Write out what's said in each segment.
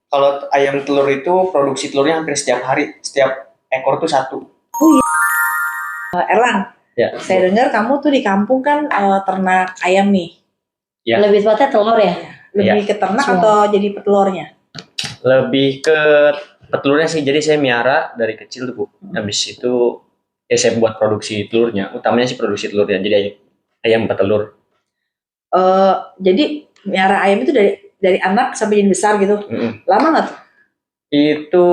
Kalau ayam telur itu produksi telurnya hampir setiap hari, setiap ekor tuh satu. Oh iya, Erlang, Ya, saya dengar kamu tuh di kampung kan ternak ayam nih. ya. Lebih tepatnya telur ya. Lebih ke ternak atau jadi petelurnya? Lebih ke petelurnya sih. Jadi saya miara dari kecil tuh, Bu. Habis itu ya saya buat produksi telurnya. Utamanya sih produksi telurnya. Jadi ayam petelur. Jadi miara ayam itu dari anak sampai jadi besar gitu. Lama nggak tuh? Itu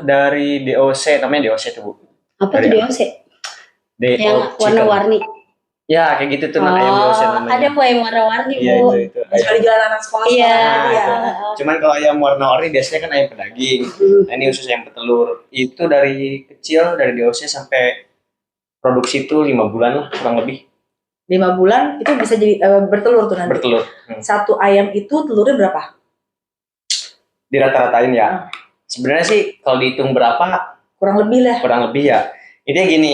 dari DOC, namanya DOC tuh, Bu. Apa Dari tuh DOC? DO Yang chicken. warna-warni. Ya, kayak gitu tuh ayam DOC namanya. Ada Bu yang warna-warni, Iya, Bu. itu. Suka dijual anak sekolah. Iya. Gitu ya. Cuman kalau ayam warna-warni biasanya kan ayam pedaging. Nah, ini khusus ayam petelur. Itu dari kecil, dari DOC sampai produksi itu 5 bulan lah, kurang lebih. 5 bulan itu bisa jadi bertelur tuh nanti. Bertelur. Satu ayam itu telurnya berapa? Dirata-ratain ya. Sebenarnya sih kalau dihitung berapa, Kurang lebih lah. kurang lebih ya. Intinya gini,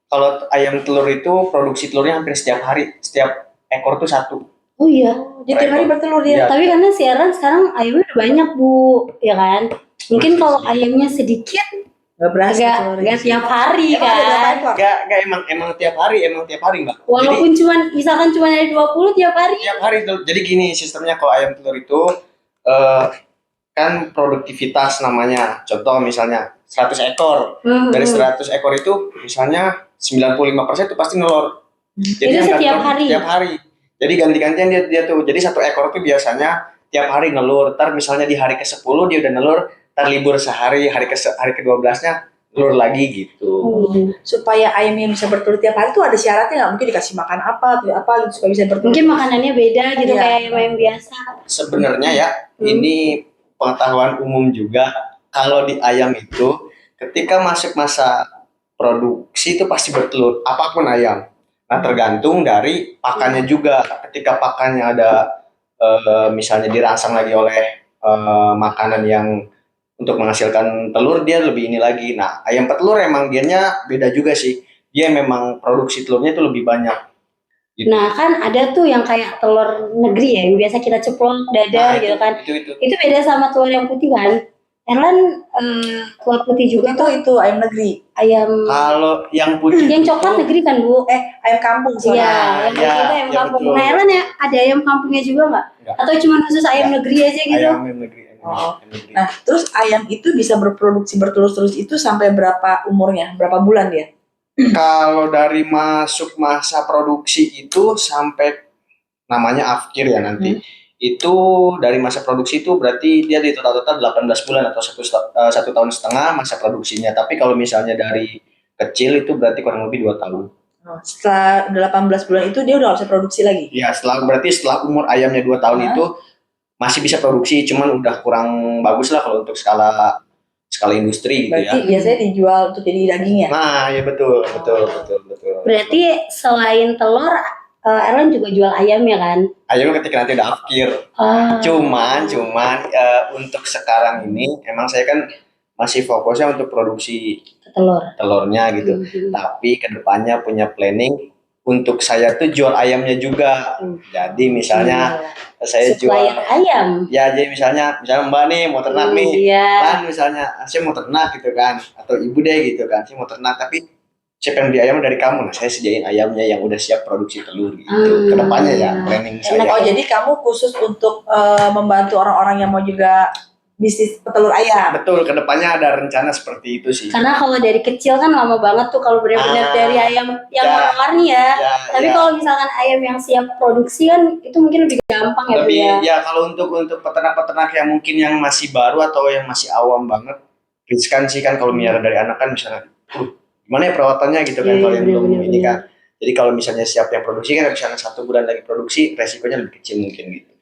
kalau ayam telur itu produksi telurnya hampir setiap hari, setiap ekor tuh satu. Oh iya. Jadi tiap hari bertelur dia. Iya. Tapi karena siaran sekarang ayamnya udah banyak, Bu. Ya kan? Mungkin kalau ayamnya sedikit Gak berasa. Gak tiap hari Emang ada berapa kan. ekor? Gak emang tiap hari Mbak. Walaupun misalkan cuma ada 20 tiap hari. Tiap hari tuh. Jadi gini sistemnya kalau ayam telur itu kan produktivitas namanya. Contoh misalnya 100 ekor. Dari 100 ekor itu misalnya 95% itu pasti nelor. Jadi Itu yang setiap telur hari. Tiap hari. Jadi ganti-gantian dia tuh. Jadi satu ekor tuh biasanya tiap hari nelur. Ntar misalnya di hari ke-10 dia udah nelur, ntar libur sehari, hari ke-12-nya telur lagi gitu. Supaya ayamnya bisa bertelur tiap hari tuh ada syaratnya nggak? Mungkin dikasih makan apa gitu supaya bisa bertelur. Mungkin makanannya beda gitu Iya. kayak ayam biasa. Sebenarnya ya, ini pengetahuan umum juga. Kalau di ayam itu, ketika masuk masa produksi itu pasti bertelur, apapun ayam. Nah, tergantung dari pakannya juga. Ketika pakannya ada, misalnya dirangsang lagi oleh makanan yang untuk menghasilkan telur, dia lebih ini lagi. Nah, ayam petelur emang dianya beda juga sih. Dia memang produksi telurnya itu lebih banyak. Gitu. Nah kan ada tuh yang kayak telur negeri ya, yang biasa kita ceplok dadar gitu kan. Itu beda sama telur yang putih kan. Erlan telur putih juga tuh itu ayam negeri. ayam. Kalau yang putih Yang coklat negeri kan, Bu? Ayam kampung Iya, yang putih itu ayam kampung. Nah Erlan ya ada ayam kampungnya juga nggak? Atau cuma khusus ayam negeri aja gitu? Ayam negeri. Nah, terus ayam itu bisa berproduksi bertelur terus itu sampai berapa umurnya? Berapa bulan dia? Kalau dari masuk masa produksi itu sampai namanya afkir ya nanti. Itu dari masa produksi itu berarti dia di total 18 bulan atau satu tahun setengah masa produksinya. Tapi kalau misalnya dari kecil itu berarti kurang lebih 2 tahun. Setelah 18 bulan itu dia udah bisa produksi lagi? Ya, berarti setelah umur ayamnya 2 tahun itu masih bisa produksi, cuman udah kurang bagus lah kalau untuk skala industri gitu ya. Berarti biasanya dijual untuk jadi daging ya? Nah, ya betul. Berarti selain telur, Erlan juga jual ayam ya kan? Ayamnya ketika nanti udah afkir. Cuman untuk sekarang ini emang saya kan masih fokusnya untuk produksi telurnya gitu. Tapi kedepannya punya planning untuk saya tuh jual ayamnya juga. Jadi misalnya saya supplier jual ayam. Ya, jadi misalnya Mbak nih mau ternak nih. Iya. Kan misalnya saya mau ternak gitu kan, atau ibu deh gitu kan, saya mau ternak tapi saya pengen beli ayam dari kamu. Nah, saya sediain ayamnya yang udah siap produksi telur gitu. Kedepannya ya planning saya. Oh, jadi kamu khusus untuk membantu orang-orang yang mau juga bisnis petelur ayam? Betul, kedepannya ada rencana seperti itu sih. Karena kalau dari kecil kan lama banget tuh kalau benar-benar dari ayam yang warna-warni ya. Tapi kalau misalkan ayam yang siap produksi kan itu mungkin lebih gampang ya. Lebih ya kalau untuk peternak-peternak yang mungkin yang masih baru atau yang masih awam banget, riskan sih kan kalau miara dari anak kan misalnya, gimana ya perawatannya gitu kan kalau yang belum ini kan. Jadi kalau misalnya siap yang produksi kan misalnya 1 bulan lagi produksi, resikonya lebih kecil mungkin gitu.